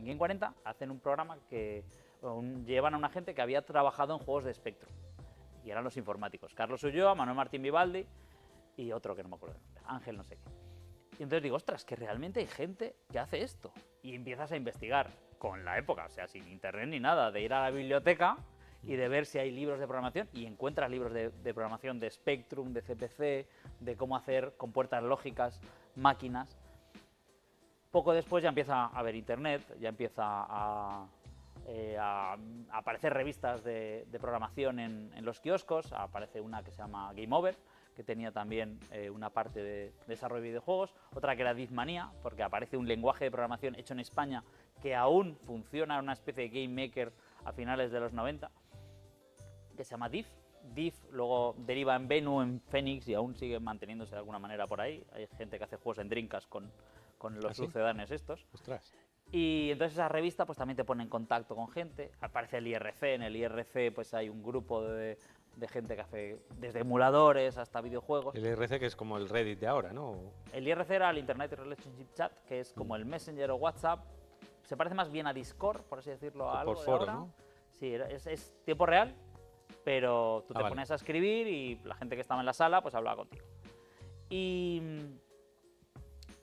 en Game 40 hacen un programa que llevan a una gente que había trabajado en juegos de Spectrum. Y eran los informáticos. Carlos Ulloa, Manuel Martín Vivaldi y otro que no me acuerdo, Ángel no sé qué. Y entonces digo, ostras, que realmente hay gente que hace esto. Y empiezas a investigar con la época, o sea, sin internet ni nada, de ir a la biblioteca y de ver si hay libros de programación, y encuentras libros de programación de Spectrum, de CPC, de cómo hacer con puertas lógicas máquinas. Poco después ya empieza a haber internet, ya empieza a aparecer revistas de programación en los kioscos. Aparece una que se llama Game Over, que tenía también una parte de desarrollo de videojuegos, otra que era Diffmania, porque aparece un lenguaje de programación hecho en España que aún funciona, una especie de Game Maker a finales de los 90, que se llama Diff. Diff luego deriva en Venue, en Phoenix, y aún sigue manteniéndose de alguna manera por ahí. Hay gente que hace juegos en Dreamcast con los sucedáneos estos. Ostras. Y entonces esa revista pues también te pone en contacto con gente. Aparece el IRC, en el IRC pues hay un grupo de gente que hace desde emuladores hasta videojuegos. El IRC, que es como el Reddit de ahora, ¿no? El IRC era el Internet Relationship Chat, que es como el Messenger o WhatsApp. Se parece más bien a Discord, por así decirlo, a algo por de foro, ahora. ¿no? Sí, es tiempo real, pero tú te pones a escribir y la gente que estaba en la sala pues hablaba contigo.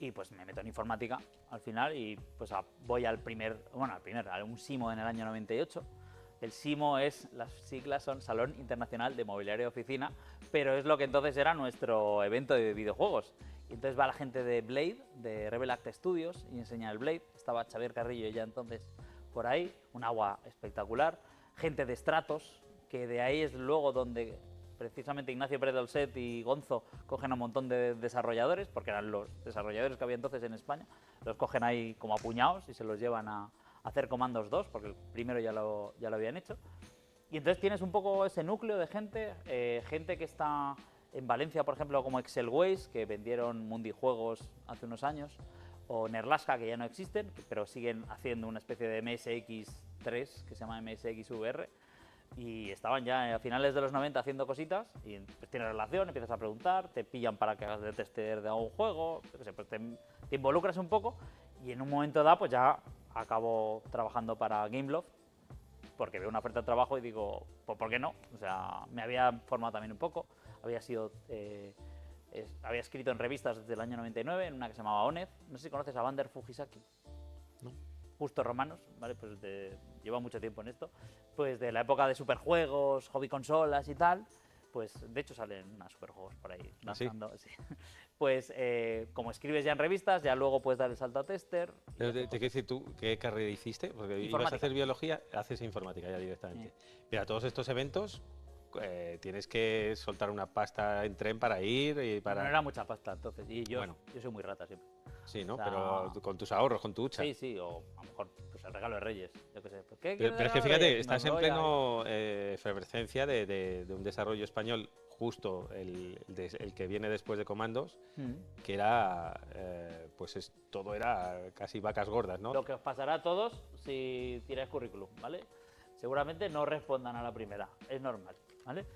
Y pues me meto en informática al final y pues voy a un SIMO en el año 98. El SIMO las siglas son Salón Internacional de Mobiliario de Oficina, pero es lo que entonces era nuestro evento de videojuegos. Y entonces va la gente de Blade, de Rebel Act Studios, y enseña el Blade. Estaba Xavier Carrillo ya entonces por ahí, un agua espectacular. Gente de Stratos, que de ahí es luego donde precisamente Ignacio Pérez Dolcet y Gonzo cogen a un montón de desarrolladores, porque eran los desarrolladores que había entonces en España, los cogen ahí como a puñados y se los llevan a hacer Comandos 2, porque el primero ya lo habían hecho. Y entonces tienes un poco ese núcleo de gente, gente que está en Valencia, por ejemplo, como Excelways, que vendieron Mundi Juegos hace unos años, o Nerlaska, que ya no existen, pero siguen haciendo una especie de MSX3, que se llama MSXVR, y estaban ya a finales de los 90 haciendo cositas, y pues tienes relación, empiezas a preguntar, te pillan para que hagas de tester de algún juego, pues te involucras un poco, y en un momento dado pues ya acabo trabajando para Gameloft, porque veo una oferta de trabajo y digo, pues ¿por qué no? O sea, me había formado también un poco, había escrito en revistas desde el año 99, en una que se llamaba ONED, no sé si conoces a Vander Fujisaki. No. Justo Romanos, ¿vale? Pues lleva mucho tiempo en esto, pues de la época de superjuegos, hobby consolas y tal, pues de hecho salen unos superjuegos por ahí lanzando. ¿Sí? Sí. Pues como escribes ya en revistas, ya luego puedes dar el salto a tester. Te quiero decir tú, ¿qué carrera hiciste? Porque ibas a hacer biología, haces informática ya directamente. Mira, todos estos eventos tienes que soltar una pasta en tren para ir y para... No era mucha pasta entonces, y yo soy muy rata siempre. Sí, ¿no? O sea, pero con tus ahorros, con tu hucha. Sí, o a lo mejor pues el regalo de Reyes, yo qué sé. Pues, pero es que fíjate, estás en pleno efervescencia de un desarrollo español, justo el que viene después de Comandos, que era, todo era casi vacas gordas, ¿no? Lo que os pasará a todos si tiráis currículum, ¿vale? Seguramente no respondan a la primera, es normal, ¿vale?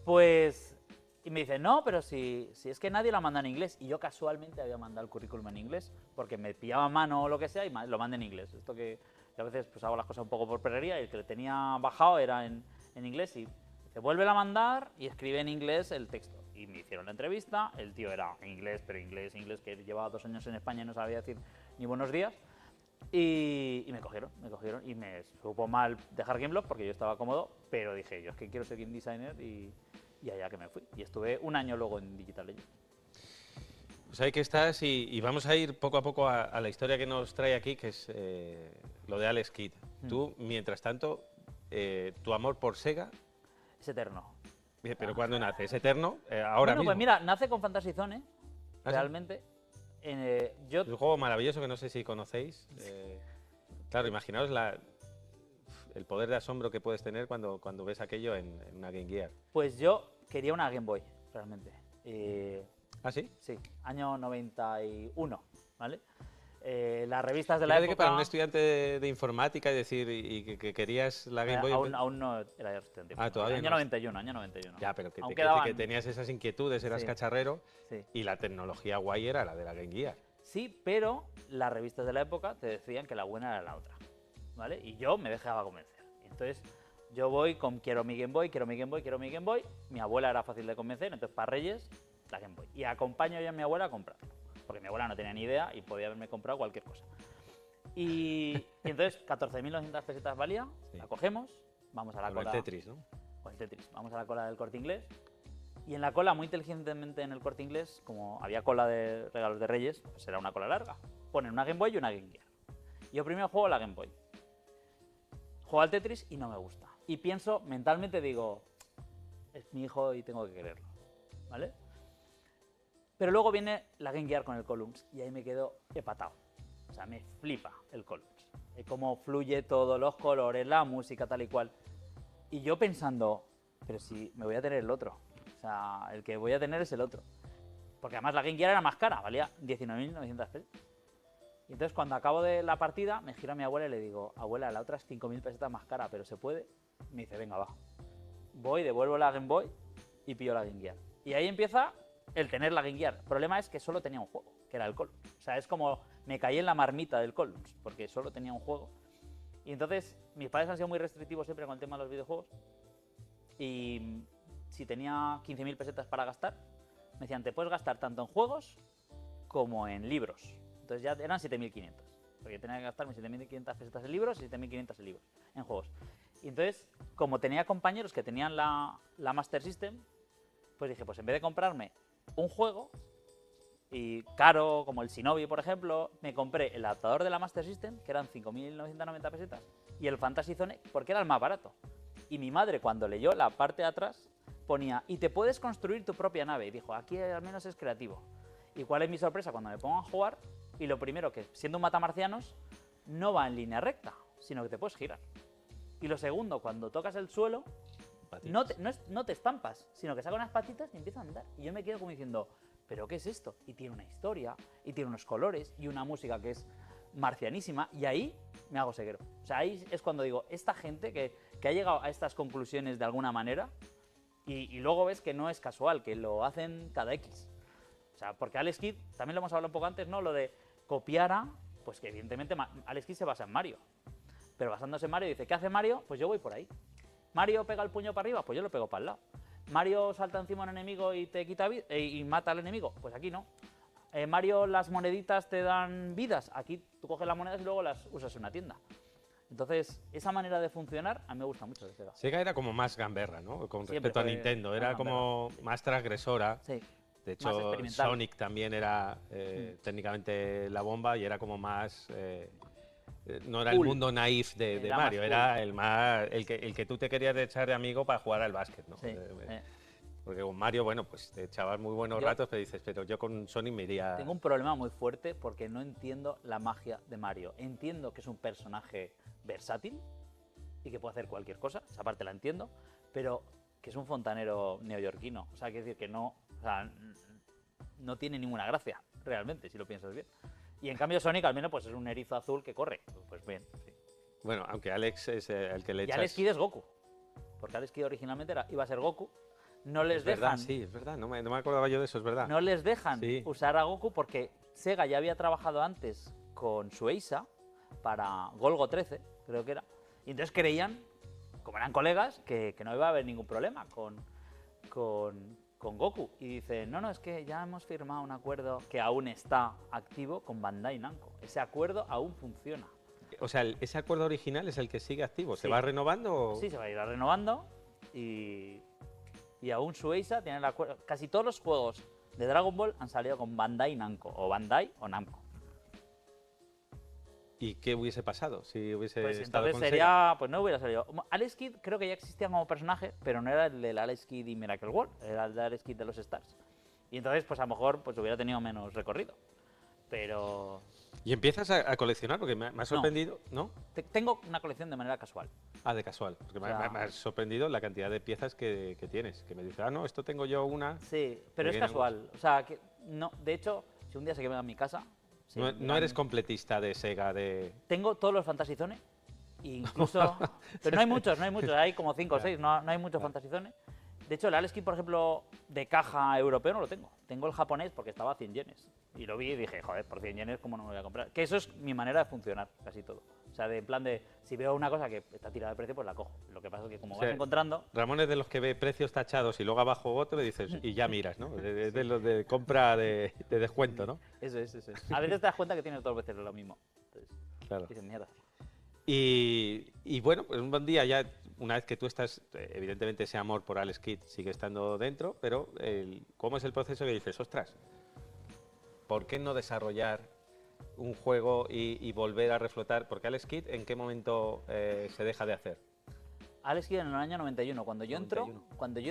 Pues... Y me dicen, no, pero si es que nadie la manda en inglés. Y yo casualmente había mandado el currículum en inglés, porque me pillaba a mano o lo que sea y lo mandé en inglés. Esto que a veces pues hago las cosas un poco por perrería, y el que le tenía bajado era en inglés, y se vuelve a mandar y escribe en inglés el texto. Y me hicieron la entrevista, el tío era inglés, pero inglés, que llevaba 2 años en España y no sabía decir ni buenos días. Y me cogieron, y me supo mal dejar Gameloft porque yo estaba cómodo, pero dije, yo es que quiero ser game designer y allá que me fui. Y estuve un año luego en Digital Legends. Pues ahí que estás, y vamos a ir poco a poco a la historia que nos trae aquí, que es lo de Alex Kidd. Tú, mientras tanto, tu amor por Sega... Es eterno. ¿Pero cuándo nace? ¿Es eterno? Ahora mismo. Pues mira, nace con Fantasy Zone, realmente. ¿Sí? Es un juego maravilloso que no sé si conocéis. Claro, imaginaos el poder de asombro que puedes tener cuando ves aquello en una Game Gear. Pues yo quería una Game Boy, realmente. ¿Ah, sí? Sí, año 91, ¿vale? Las revistas de la época... que para un estudiante de informática y decir que querías la Game Boy... Aún no era estudiante. Todavía año no. 91. Ya, pero que tenías esas inquietudes, eras cacharrero, y la tecnología guay era la de la Game Gear. Sí, pero las revistas de la época te decían que la buena era la otra. ¿vale? Y yo me dejaba convencer. Entonces, yo voy con quiero mi Game Boy, quiero mi Game Boy, quiero mi Game Boy. Mi abuela era fácil de convencer, entonces para Reyes, la Game Boy. Y acompaño yo a mi abuela a comprar, porque mi abuela no tenía ni idea y podía haberme comprado cualquier cosa. Y entonces 14.900 pesetas valía, la cogemos, vamos a la cola. Con el Tetris, ¿no? Con el Tetris. Vamos a la cola del Corte Inglés. Y en la cola, muy inteligentemente en el Corte Inglés, como había cola de regalos de Reyes, pues era una cola larga. Ponen una Game Boy y una Game Gear. Yo primero juego la Game Boy. Juego al Tetris y no me gusta. Y pienso, mentalmente digo, es mi hijo y tengo que quererlo, ¿vale? Pero luego viene la Game Gear con el Columns y ahí me quedo hepatado. O sea, me flipa el Columns. Cómo fluye todo, los colores, la música, tal y cual. Y yo pensando, pero si me voy a tener el otro. O sea, el que voy a tener es el otro. Porque además la Game Gear era más cara, valía 19.900 pesos. Y entonces cuando acabo de la partida, me giro a mi abuela y le digo, abuela, la otra es 5.000 pesetas más cara, pero ¿se puede? Y me dice, venga, va. Voy, devuelvo la Game Boy y pillo la Game Gear. Y ahí empieza el tener la Game Gear. El problema es que solo tenía un juego, que era el Columns. O sea, es como me caí en la marmita del Columns, porque solo tenía un juego. Y entonces, mis padres han sido muy restrictivos siempre con el tema de los videojuegos. Y si tenía 15.000 pesetas para gastar, me decían, te puedes gastar tanto en juegos como en libros. Entonces ya eran 7.500. Porque tenía que gastarme 7.500 pesetas en libros y 7.500 en juegos. Y entonces, como tenía compañeros que tenían la Master System, pues dije, pues en vez de comprarme un juego, y caro, como el Shinobi, por ejemplo, me compré el adaptador de la Master System, que eran 5.990 pesetas, y el Fantasy Zone, porque era el más barato. Y mi madre, cuando leyó la parte de atrás, ponía, y te puedes construir tu propia nave. Y dijo, aquí al menos es creativo. ¿Y cuál es mi sorpresa cuando me pongo a jugar? Y lo primero, que siendo un matamarcianos, no va en línea recta, sino que te puedes girar. Y lo segundo, cuando tocas el suelo, no te estampas, sino que saca unas patitas y empieza a andar. Y yo me quedo como diciendo, ¿pero qué es esto? Y tiene una historia, y tiene unos colores, y una música que es marcianísima, y ahí me hago ceguero. O sea, ahí es cuando digo, esta gente que ha llegado a estas conclusiones de alguna manera, y luego ves que no es casual, que lo hacen cada X. O sea, porque Alex Kidd, también lo hemos hablado un poco antes, ¿no? Lo de copiar a, pues que evidentemente Alex Kidd se basa en Mario. Pero basándose en Mario dice, ¿qué hace Mario? Pues yo voy por ahí. Mario pega el puño para arriba, pues yo lo pego para el lado. Mario salta encima de un enemigo y te quita vida y mata al enemigo, pues aquí no. Mario, las moneditas te dan vidas, aquí tú coges las monedas y luego las usas en una tienda. Entonces, esa manera de funcionar a mí me gusta mucho de Sega. Sega era como más gamberra, ¿no? Con respecto a Nintendo, era como más transgresora. Sí. De hecho, Sonic también era técnicamente la bomba y era como más... no era cool. El mundo naif de Mario, cool. Era el que tú te querías echar de amigo para jugar al básquet, ¿no? Sí. Porque con Mario, bueno, pues te echabas muy buenos ratos, pero dices, pero yo con Sonic me iría... Tengo un problema muy fuerte porque no entiendo la magia de Mario. Entiendo que es un personaje versátil y que puede hacer cualquier cosa, esa parte la entiendo, pero que es un fontanero neoyorquino. O sea, quiere decir que no, o sea, no tiene ninguna gracia, realmente, si lo piensas bien. Y en cambio Sonic al menos pues es un erizo azul que corre. Pues bien, sí. Bueno, aunque Alex es el que le echas... Y Alex Kidd es Goku. Porque Alex Kidd originalmente iba a ser Goku. No les dejan... Verdad, sí, es verdad. No me acordaba yo de eso, es verdad. No les dejan usar a Goku porque Sega ya había trabajado antes con Shueisha para Golgo 13, creo que era. Y entonces creían, como eran colegas, que no iba a haber ningún problema con Goku. Y dice, no, es que ya hemos firmado un acuerdo que aún está activo con Bandai Namco. Ese acuerdo aún funciona. O sea, ese acuerdo original es el que sigue activo. ¿Se va renovando? O... Sí, se va a ir renovando y aún Shueisha tiene el acuerdo. Casi todos los juegos de Dragon Ball han salido con Bandai Namco, o Bandai o Namco. ¿Y qué hubiese pasado si hubiese pues estado entonces con sería, Sega? Pues no hubiera salido. Alex Kidd creo que ya existía como personaje, pero no era el del Alex Kidd y Miracle World, era el de Alex Kidd de los Stars. Y entonces, pues a lo mejor pues hubiera tenido menos recorrido. Pero... ¿Y empiezas a coleccionar? Porque me ha sorprendido, ¿no? Tengo una colección de manera casual. Ah, de casual. Porque me ha sorprendido la cantidad de piezas que tienes. Que me dices, no, esto tengo yo una... Sí, pero es casual. O sea, que no, de hecho, si un día se queda en mi casa... Sí, no eres completista de Sega, de... Tengo todos los Fantasy Zone, incluso... pero no hay muchos, hay como 5 o 6, no hay muchos Fantasy Zone. De hecho, el Alex Kidd, por ejemplo, de caja europeo no lo tengo. Tengo el japonés porque estaba a 100 yenes. Y lo vi y dije, joder, por 100 yenes, ¿cómo no me voy a comprar? Que eso es mi manera de funcionar, casi todo. O sea, de en plan de, si veo una cosa que está tirada de precio, pues la cojo. Lo que pasa es que como vas encontrando... Ramón es de los que ve precios tachados y luego abajo otro y dices, y ya miras, ¿no? De los de compra de descuento, ¿no? Eso es. A veces te das cuenta que tienes dos veces lo mismo. Entonces, claro. Dices, mierda. Y bueno, pues un buen día ya, una vez que tú estás, evidentemente ese amor por Alex Kidd sigue estando dentro, pero ¿cómo es el proceso que dices, ostras, ¿por qué no desarrollar un juego y volver a reflotar? Porque Alex Kidd, ¿en qué momento se deja de hacer? Alex Kidd en el año 91. Cuando yo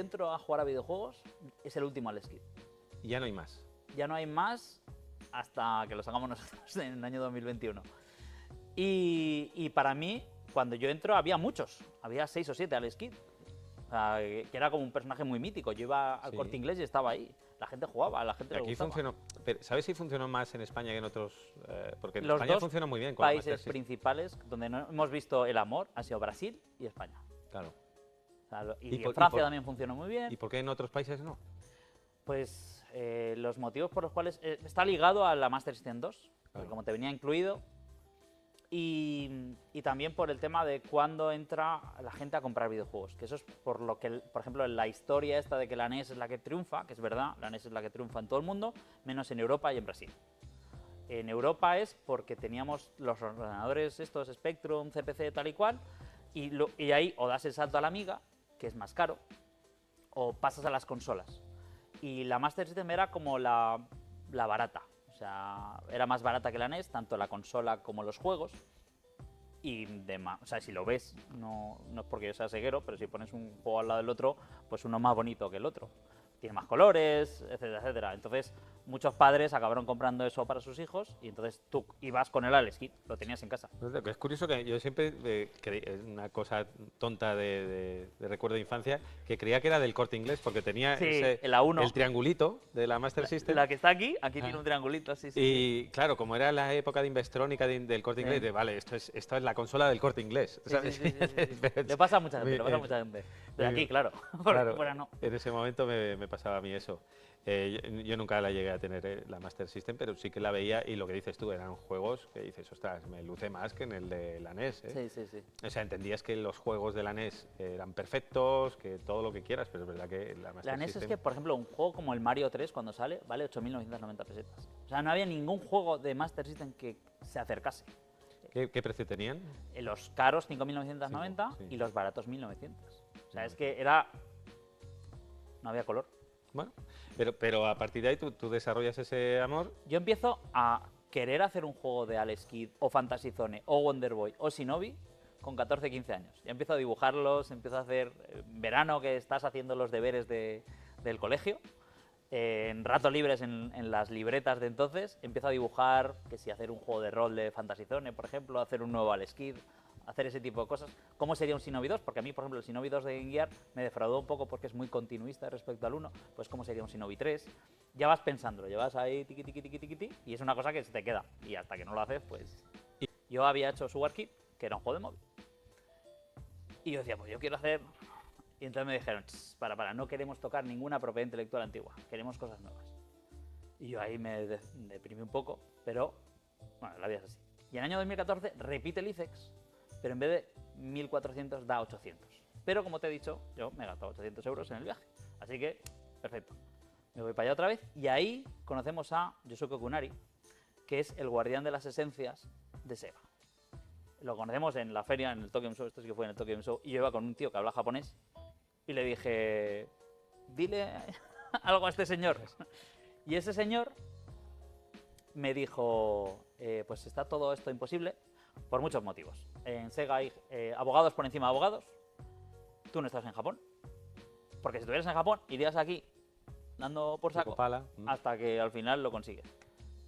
entro a jugar a videojuegos, es el último Alex Kidd. Y ya no hay más. Ya no hay más hasta que lo sacamos nosotros en el año 2021. Y para mí, cuando yo entro, había muchos. Había 6 o 7 Alex Kidd. O sea, que era como un personaje muy mítico. Yo iba al Corte Inglés y estaba ahí. La gente jugaba, la gente le gustaba. Funcionó, ¿sabes si funcionó más en España que en otros? Porque en Los España dos funcionó muy bien. Con países principales donde no hemos visto el amor han sido Brasil y España. Claro. O sea, y en Francia también funcionó muy bien. ¿Y por qué en otros países no? Pues los motivos por los cuales... está ligado a la Master System 2, porque como te venía incluido. Y también por el tema de cuándo entra la gente a comprar videojuegos. Que eso es por lo que, por ejemplo, la historia esta de que la NES es la que triunfa, que es verdad, la NES es la que triunfa en todo el mundo, menos en Europa y en Brasil. En Europa es porque teníamos los ordenadores estos, Spectrum, CPC, tal y cual, y ahí o das el salto a la Amiga, que es más caro, o pasas a las consolas. Y la Master System era como la barata. O sea, era más barata que la NES, tanto la consola como los juegos. Y o sea, si lo ves, no es porque yo sea ceguero, pero si pones un juego al lado del otro, pues uno es más bonito que el otro. Tiene más colores, etcétera, etcétera. Entonces, muchos padres acabaron comprando eso para sus hijos y entonces tú ibas con el Alex Kidd, lo tenías en casa. Es curioso que yo siempre creí, es una cosa tonta de recuerdo de infancia, que creía que era del Corte Inglés porque tenía el triangulito de la Master System. La que está aquí tiene un triangulito, sí. Y claro, como era la época de Investrónica del Corte Inglés, vale, esto es la consola del Corte Inglés. Sí. Le pasa a mucha gente, De aquí, claro. Fuera no. En ese momento me pasaba a mí eso. Yo nunca la llegué a tener la Master System, pero sí que la veía y lo que dices tú, eran juegos que dices, ostras, me luce más que en el de la NES. Sí. O sea, entendías que los juegos de la NES eran perfectos, que todo lo que quieras, pero es verdad que la Master La NES System... es que, por ejemplo, un juego como el Mario 3 cuando sale vale 8.990 pesetas. O sea, no había ningún juego de Master System que se acercase. ¿Qué precio tenían? Los caros 5.990 y los baratos 1.900. O sea, es que no había color. Bueno, pero a partir de ahí tú desarrollas ese amor. Yo empiezo a querer hacer un juego de Alex Kidd o Fantasy Zone o Wonder Boy o Shinobi con 14, 15 años. Ya empiezo a dibujarlos, empiezo a hacer en verano que estás haciendo los deberes del colegio. En ratos libres en las libretas de entonces empiezo a dibujar, que si hacer un juego de rol de Fantasy Zone, por ejemplo, hacer un nuevo Alex Kidd, hacer ese tipo de cosas. ¿Cómo sería un Shinobi 2? Porque a mí, por ejemplo, el Shinobi 2 de Game Gear me defraudó un poco porque es muy continuista respecto al 1. Pues ¿cómo sería un Shinobi 3? Ya vas pensándolo, llevas ahí tiqui, y es una cosa que se te queda. Y hasta que no lo haces, pues... Yo había hecho Sugar Kid, que era un juego de móvil. Y yo decía, pues yo quiero hacer... Y entonces me dijeron, para, no queremos tocar ninguna propiedad intelectual antigua, queremos cosas nuevas. Y yo ahí me deprimí un poco, pero bueno, la vida es así. Y en el año 2014 repite el ICEX, pero en vez de 1.400 da 800. Pero como te he dicho, yo me he gastado 800 euros en el viaje. Así que, perfecto. Me voy para allá otra vez y ahí conocemos a Yosuke Kunari, que es el guardián de las esencias de Sega. Lo conocemos en la feria, en el Tokyo Game Show, esto sí que fue en el Tokyo Game Show, y yo iba con un tío que habla japonés y le dije, dile algo a este señor. Y ese señor me dijo, pues está todo esto imposible por muchos motivos. En Sega hay abogados por encima de abogados. Tú no estás en Japón. Porque si estuvieras en Japón, irías aquí dando por saco hasta que al final lo consigues.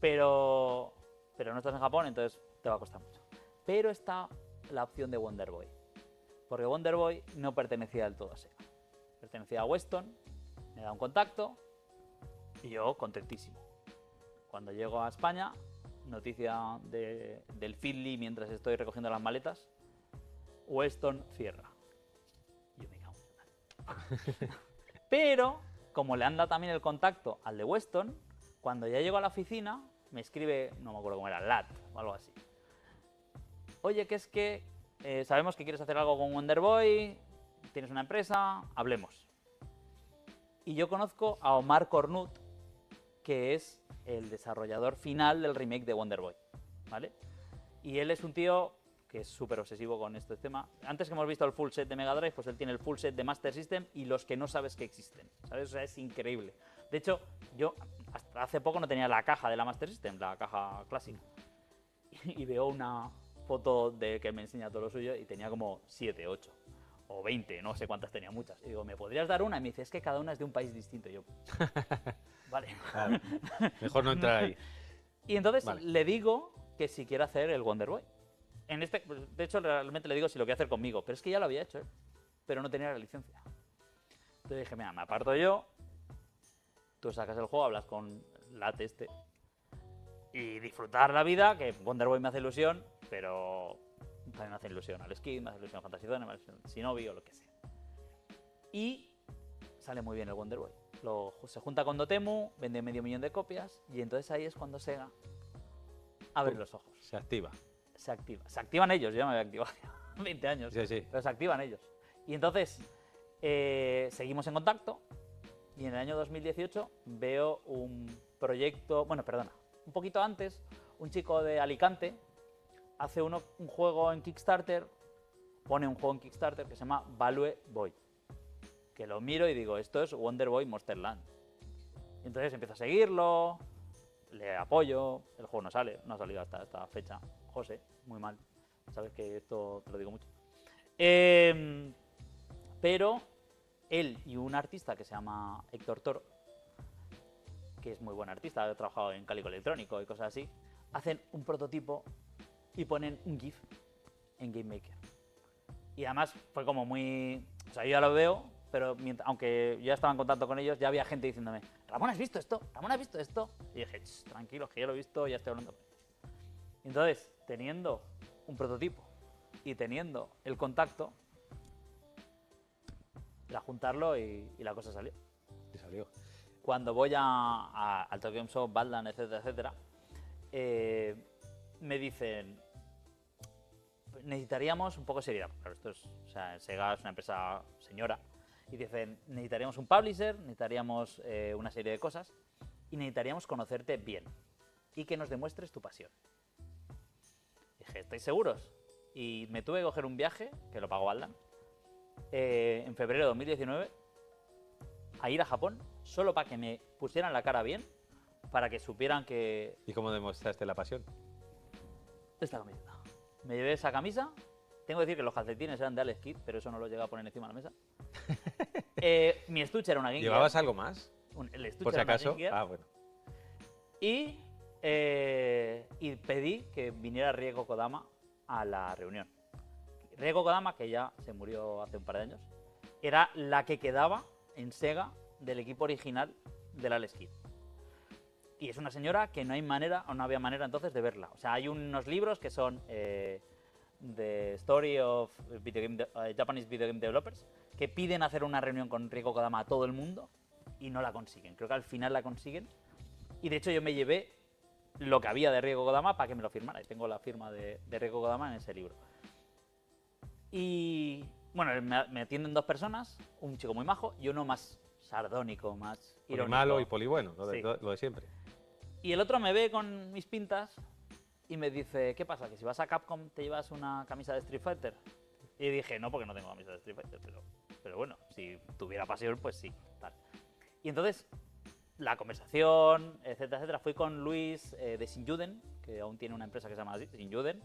Pero no estás en Japón, entonces te va a costar mucho. Pero está la opción de Wonder Boy. Porque Wonder Boy no pertenecía del todo a Sega. Pertenecía a Weston, me da un contacto y yo contentísimo. Cuando llego a España, noticia del Feedly mientras estoy recogiendo las maletas, Weston cierra. Yo me cago en la Pero, como le han dado también el contacto al de Weston, cuando ya llego a la oficina, me escribe, no me acuerdo cómo era, Lat o algo así. Oye, que es que sabemos que quieres hacer algo con Wonder Boy, tienes una empresa, hablemos. Y yo conozco a Omar Cornut, que es el desarrollador final del remake de Wonder Boy, ¿vale? Y él es un tío que es súper obsesivo con este tema. Antes que hemos visto el full set de Mega Drive, pues él tiene el full set de Master System y los que no sabes que existen, ¿sabes? O sea, es increíble. De hecho, yo hasta hace poco no tenía la caja de la Master System, la caja clásica. Y veo una foto de que me enseña todo lo suyo y tenía como 7, 8 o 20, no sé cuántas tenía, muchas. Y digo, ¿me podrías dar una? Y me dice, es que cada una es de un país distinto. Y yo, vale. Claro. Mejor no entrar ahí. Y entonces le digo que si quiere hacer el Wonder Boy. De hecho, realmente le digo si lo quiere hacer conmigo, pero es que ya lo había hecho, ¿eh? Pero no tenía la licencia. Entonces dije, mira, me aparto yo, tú sacas el juego, hablas con Lat y disfrutar la vida, que Wonder Boy me hace ilusión, pero también me hace ilusión al Skin, me hace ilusión Fantasy Zone, me hace ilusión Shinobi o lo que sea. Y sale muy bien el Wonder Boy. Se junta con Dotemu, vende 500.000 de copias y entonces ahí es cuando Sega abre los ojos. Se activa. Se activa. Se activan ellos, yo ya me había activado 20 años, Sí. pero se activan ellos. Y entonces seguimos en contacto y en el año 2018 veo un proyecto, un poquito antes, un chico de Alicante hace un juego en Kickstarter, pone un juego en Kickstarter que se llama Value Boy, que lo miro y digo, esto es Wonder Boy Monster Land. Y entonces empiezo a seguirlo, le apoyo, el juego no ha salido hasta esta fecha. José, muy mal, sabes que esto te lo digo mucho. Pero él y un artista que se llama Héctor Toro, que es muy buen artista, ha trabajado en Cálico Electrónico y cosas así, hacen un prototipo y ponen un GIF en Game Maker. Y además fue como muy... O sea, yo ya lo veo, pero aunque yo ya estaba en contacto con ellos, ya había gente diciéndome, Ramón, ¿has visto esto? Ramón, ¿has visto esto? Y dije, tranquilos, que ya lo he visto, ya estoy hablando. Entonces, teniendo un prototipo y teniendo el contacto, era juntarlo y la cosa salió. Y salió. Cuando voy al Tokyo Game Show, Baldan, etcétera, me dicen, necesitaríamos un poco de seriedad. Claro, Sega es una empresa señora. Y dicen, necesitaríamos un publisher, necesitaríamos una serie de cosas y necesitaríamos conocerte bien y que nos demuestres tu pasión. Dije, ¿estáis seguros? Y me tuve que coger un viaje, que lo pagó Baldan, en febrero de 2019, a ir a Japón, solo para que me pusieran la cara bien, para que supieran que... ¿Y cómo demostraste la pasión? Esta camiseta. Me llevé esa camisa. Tengo que decir que los calcetines eran de Alex Kidd, pero eso no lo llegué a poner encima de la mesa. Mi estuche era una Game Gear. ¿Llevabas algo más? El estuche Por si era una acaso. Game Gear. Ah, bueno. Y pedí que viniera Rieko Kodama a la reunión. Rieko Kodama, que ya se murió hace un par de años, era la que quedaba en Sega del equipo original del Alex Kidd. Y es una señora que no hay manera, o no había manera entonces de verla. O sea, hay unos libros que son The Story of Japanese Video Game Developers, que piden hacer una reunión con Rieko Kodama a todo el mundo y no la consiguen. Creo que al final la consiguen. Y de hecho yo me llevé lo que había de Rieko Kodama para que me lo firmara. Y tengo la firma de Rieko Kodama en ese libro. Y bueno, me atienden dos personas, un chico muy majo y uno más sardónico, más irónico. Malo y poli bueno, Sí. lo de siempre. Y el otro me ve con mis pintas y me dice, ¿qué pasa? ¿Que si vas a Capcom te llevas una camisa de Street Fighter? Y dije, no, porque no tengo camisa de Street Fighter, pero bueno, si tuviera pasión, pues sí. Tal. Y entonces, la conversación, etcétera, fui con Luis de Shinjuden, que aún tiene una empresa que se llama así, Shinjuden.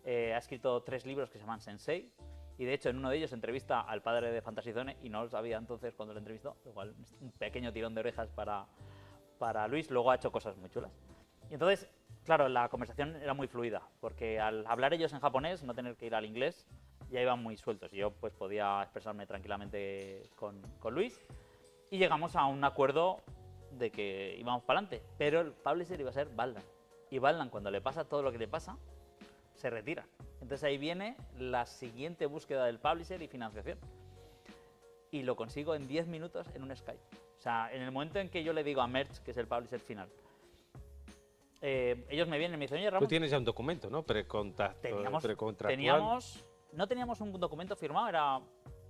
Ha escrito 3 libros que se llaman Sensei. Y de hecho, en uno de ellos entrevista al padre de Fantasy Zone y no lo sabía entonces cuando lo entrevistó. Igual un pequeño tirón de orejas para Luis. Luego ha hecho cosas muy chulas. Y entonces, claro, la conversación era muy fluida, porque al hablar ellos en japonés, no tener que ir al inglés, ya iban muy sueltos. Y yo pues podía expresarme tranquilamente con Luis. Y llegamos a un acuerdo de que íbamos para adelante. Pero el publisher iba a ser Baldan. Y Baldan, cuando le pasa todo lo que le pasa, se retira. Entonces ahí viene la siguiente búsqueda del publisher y financiación. y lo consigo en 10 minutos en un Skype. O sea, en el momento en que yo le digo a Merch, que es el publisher final, ellos me vienen y me dicen, oye, Ramón... Tú tienes ya un documento, ¿no? Teníamos, no teníamos un documento firmado, era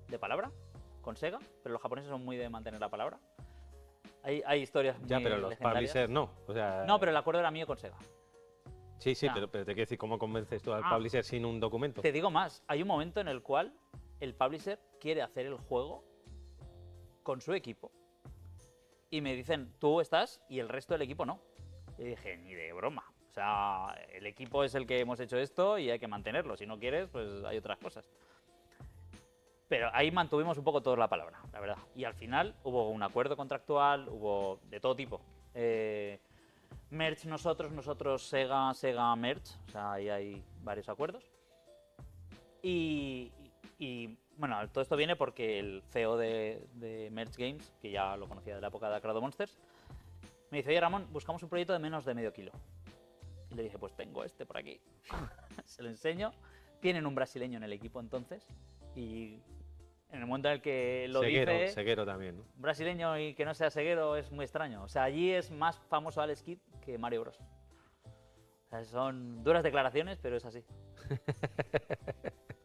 de palabra, con Sega, pero los japoneses son muy de mantener la palabra. Hay historias ya, muy pero los legendarias. publishers no. O sea, no, pero el acuerdo era mío con Sega. Sí, pero te quiero decir, ¿cómo convences tú al publisher sin un documento? Te digo más, hay un momento en el cual el publisher quiere hacer el juego con su equipo y me dicen, tú estás y el resto del equipo no. Y dije, ni de broma. O sea, el equipo es el que hemos hecho esto y hay que mantenerlo. Si no quieres, pues hay otras cosas. Pero ahí mantuvimos un poco toda la palabra, la verdad. Y al final hubo un acuerdo contractual, hubo de todo tipo. Merch nosotros Sega Merch. O sea, ahí hay varios acuerdos. Y bueno, todo esto viene porque el CEO de Merch Games, que ya lo conocía de la época de Acrado Monsters, me dice, oye Ramón, buscamos un proyecto de menos de medio kilo. Y le dije, pues tengo este por aquí. Se lo enseño. Tienen un brasileño en el equipo entonces. Y en el momento en el que lo dice... Seguero también, ¿no? Un brasileño y que no sea Seguero es muy extraño. O sea, allí es más famoso Alex Kidd que Mario Bros. O sea, son duras declaraciones, pero es así.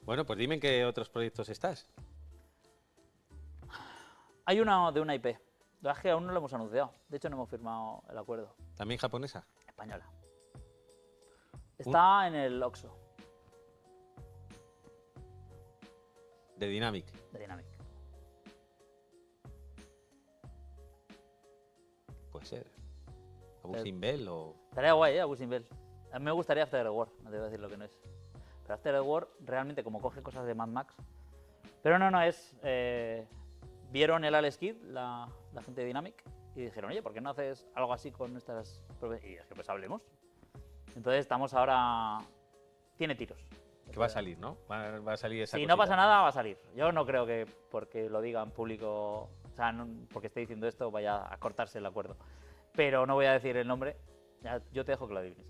Bueno, pues dime en qué otros proyectos estás. Hay uno de una IP. La verdad es que aún no lo hemos anunciado. De hecho, no hemos firmado el acuerdo. ¿También japonesa? Española. Está en el Oxxo. De Dynamic. De Dynamic. Puede ser. Abusin Bell o... Estaría guay, Abusin Bell. A mí me gustaría After the War, no te voy a decir lo que no es. Pero After the War, realmente, como coge cosas de Mad Max... Pero no, es... vieron el Alex Kidd, la gente de Dynamic, y dijeron, oye, ¿por qué no haces algo así con nuestras... Y es que pues hablemos. Entonces estamos ahora... Tiene tiros. Que va a salir, ¿no? Va a salir esa Si cosita. no pasa nada, va a salir. Yo no creo que porque lo diga en público, o sea, no, porque esté diciendo esto, vaya a cortarse el acuerdo. Pero no voy a decir el nombre. Ya, yo te dejo que lo adivines.